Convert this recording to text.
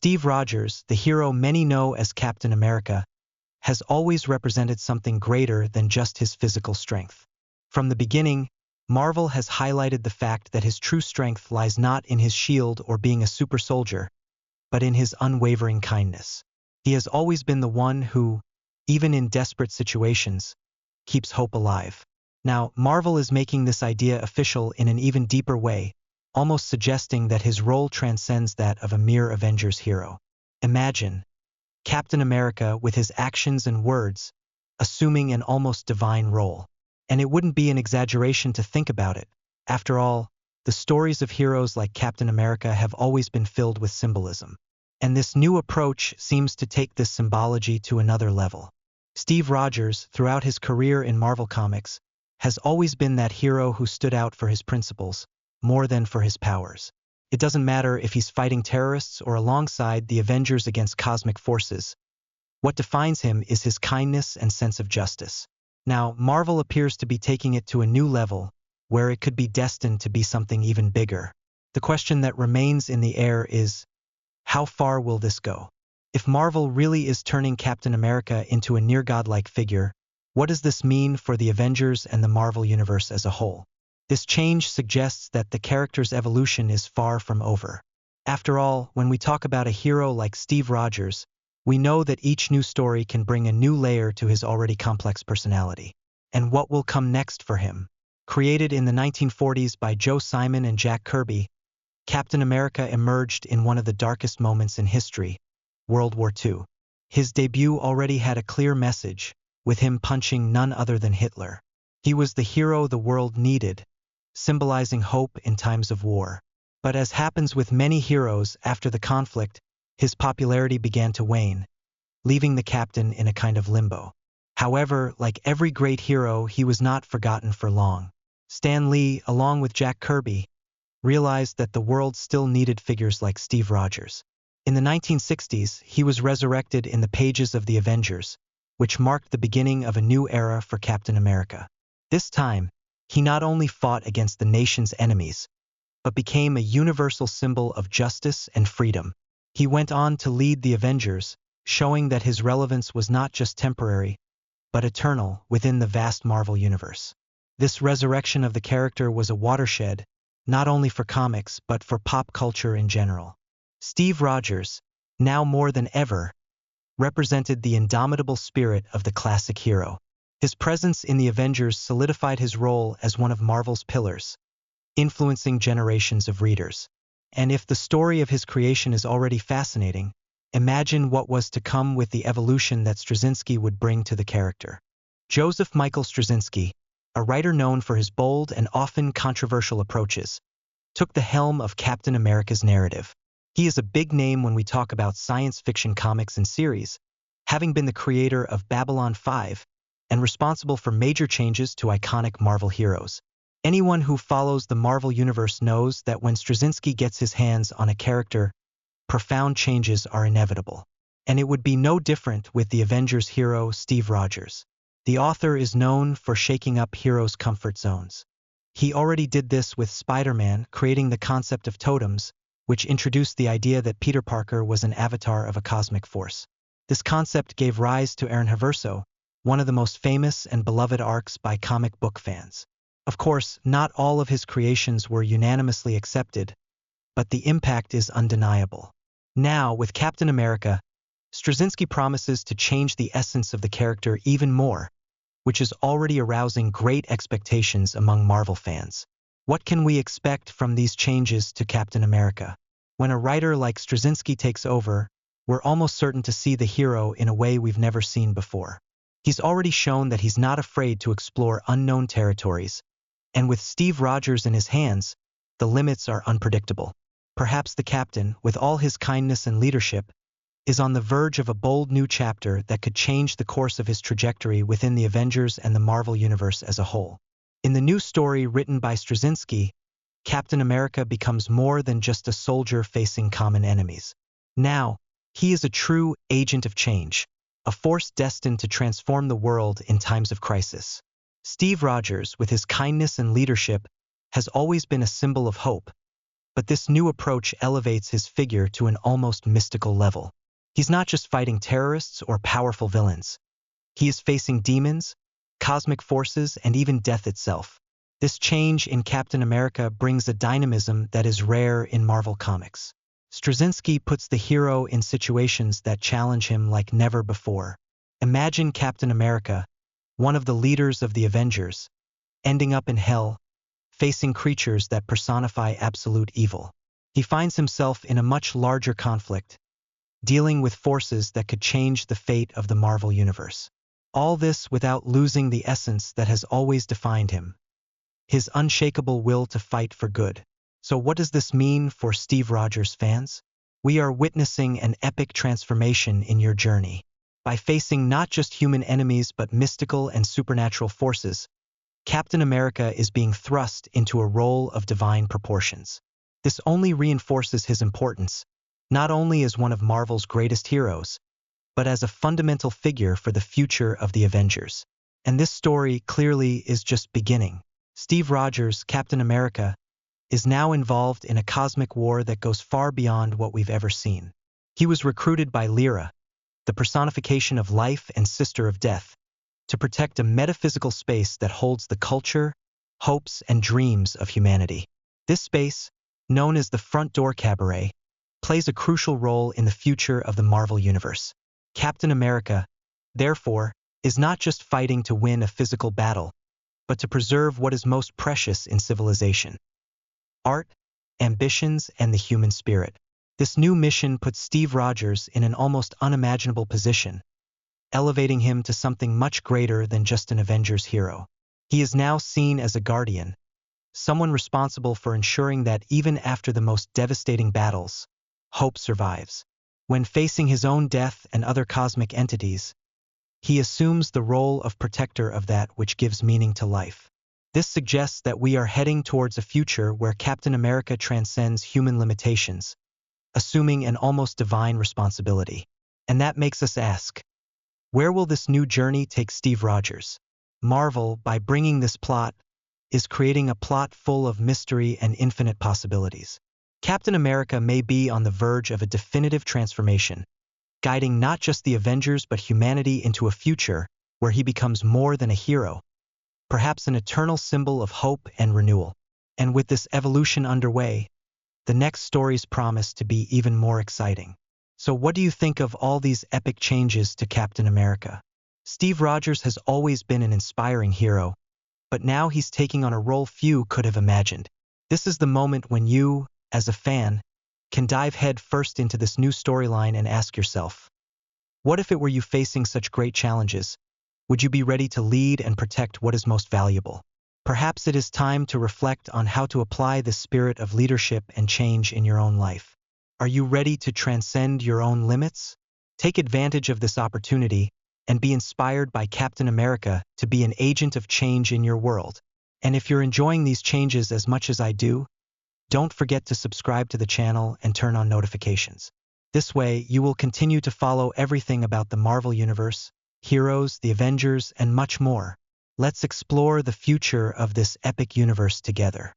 Steve Rogers, the hero many know as Captain America, has always represented something greater than just his physical strength. From the beginning, Marvel has highlighted the fact that his true strength lies not in his shield or being a super soldier, but in his unwavering kindness. He has always been the one who, even in desperate situations, keeps hope alive. Now, Marvel is making this idea official in an even deeper way, almost suggesting that his role transcends that of a mere Avengers hero. Imagine Captain America with his actions and words, assuming an almost divine role. And it wouldn't be an exaggeration to think about it. After all, the stories of heroes like Captain America have always been filled with symbolism. And this new approach seems to take this symbology to another level. Steve Rogers, throughout his career in Marvel Comics, has always been that hero who stood out for his principles, more than for his powers. It doesn't matter if he's fighting terrorists or alongside the Avengers against cosmic forces. What defines him is his kindness and sense of justice. Now, Marvel appears to be taking it to a new level, where it could be destined to be something even bigger. The question that remains in the air is, how far will this go? If Marvel really is turning Captain America into a near-godlike figure, what does this mean for the Avengers and the Marvel Universe as a whole? This change suggests that the character's evolution is far from over. After all, when we talk about a hero like Steve Rogers, we know that each new story can bring a new layer to his already complex personality. And what will come next for him? Created in the 1940s by Joe Simon and Jack Kirby, Captain America emerged in one of the darkest moments in history, World War II. His debut already had a clear message, with him punching none other than Hitler. He was the hero the world needed, symbolizing hope in times of war. But as happens with many heroes after the conflict, his popularity began to wane, leaving the captain in a kind of limbo. However, like every great hero, he was not forgotten for long. Stan Lee, along with Jack Kirby, realized that the world still needed figures like Steve Rogers. In the 1960s, he was resurrected in the pages of the Avengers, which marked the beginning of a new era for Captain America. This time, he not only fought against the nation's enemies, but became a universal symbol of justice and freedom. He went on to lead the Avengers, showing that his relevance was not just temporary, but eternal within the vast Marvel universe. This resurrection of the character was a watershed, not only for comics but for pop culture in general. Steve Rogers, now more than ever, represented the indomitable spirit of the classic hero. His presence in the Avengers solidified his role as one of Marvel's pillars, influencing generations of readers. And if the story of his creation is already fascinating, imagine what was to come with the evolution that Straczynski would bring to the character. Joseph Michael Straczynski, a writer known for his bold and often controversial approaches, took the helm of Captain America's narrative. He is a big name when we talk about science fiction comics and series, having been the creator of Babylon 5 and responsible for major changes to iconic Marvel heroes. Anyone who follows the Marvel universe knows that when Straczynski gets his hands on a character, profound changes are inevitable. And it would be no different with the Avengers hero Steve Rogers. The author is known for shaking up heroes' comfort zones. He already did this with Spider-Man, creating the concept of totems, which introduced the idea that Peter Parker was an avatar of a cosmic force. This concept gave rise to Aaron Haverso, one of the most famous and beloved arcs by comic book fans. Of course, not all of his creations were unanimously accepted, but the impact is undeniable. Now, with Captain America, Straczynski promises to change the essence of the character even more, which is already arousing great expectations among Marvel fans. What can we expect from these changes to Captain America? When a writer like Straczynski takes over, we're almost certain to see the hero in a way we've never seen before. He's already shown that he's not afraid to explore unknown territories, and with Steve Rogers in his hands, the limits are unpredictable. Perhaps the captain, with all his kindness and leadership, is on the verge of a bold new chapter that could change the course of his trajectory within the Avengers and the Marvel Universe as a whole. In the new story written by Straczynski, Captain America becomes more than just a soldier facing common enemies. Now, he is a true agent of change, a force destined to transform the world in times of crisis. Steve Rogers, with his kindness and leadership, has always been a symbol of hope, But this new approach elevates his figure to an almost mystical level. He's not just fighting terrorists or powerful villains. He is facing demons, cosmic forces, and even death itself. This change in Captain America brings a dynamism that is rare in Marvel Comics. Straczynski puts the hero in situations that challenge him like never before. Imagine Captain America, one of the leaders of the Avengers, ending up in hell, facing creatures that personify absolute evil. He finds himself in a much larger conflict, dealing with forces that could change the fate of the Marvel Universe. All this without losing the essence that has always defined him, his unshakable will to fight for good. So what does this mean for Steve Rogers fans? We are witnessing an epic transformation in your journey. By facing not just human enemies but mystical and supernatural forces, Captain America is being thrust into a role of divine proportions. This only reinforces his importance, not only as one of Marvel's greatest heroes, but as a fundamental figure for the future of the Avengers. And this story clearly is just beginning. Steve Rogers, Captain America, is now involved in a cosmic war that goes far beyond what we've ever seen. He was recruited by Lyra, the personification of life and sister of death, to protect a metaphysical space that holds the culture, hopes, and dreams of humanity. This space, known as the Front Door Cabaret, plays a crucial role in the future of the Marvel Universe. Captain America, therefore, is not just fighting to win a physical battle, but to preserve what is most precious in civilization: art, ambitions, and the human spirit. This new mission puts Steve Rogers in an almost unimaginable position, elevating him to something much greater than just an Avengers hero. He is now seen as a guardian, someone responsible for ensuring that even after the most devastating battles, hope survives. When facing his own death and other cosmic entities, he assumes the role of protector of that which gives meaning to life. This suggests that we are heading towards a future where Captain America transcends human limitations, assuming an almost divine responsibility. And that makes us ask, where will this new journey take Steve Rogers? Marvel, by bringing this plot, is creating a plot full of mystery and infinite possibilities. Captain America may be on the verge of a definitive transformation, guiding not just the Avengers but humanity into a future where he becomes more than a hero, perhaps an eternal symbol of hope and renewal. And with this evolution underway, the next stories promise to be even more exciting. So what do you think of all these epic changes to Captain America? Steve Rogers has always been an inspiring hero, but now he's taking on a role few could have imagined. This is the moment when you, as a fan, can dive head first into this new storyline and ask yourself, what if it were you facing such great challenges? Would you be ready to lead and protect what is most valuable? Perhaps it is time to reflect on how to apply the spirit of leadership and change in your own life. Are you ready to transcend your own limits? Take advantage of this opportunity and be inspired by Captain America to be an agent of change in your world. And if you're enjoying these changes as much as I do, don't forget to subscribe to the channel and turn on notifications. This way, you will continue to follow everything about the Marvel Universe, heroes, the Avengers, and much more. Let's explore the future of this epic universe together.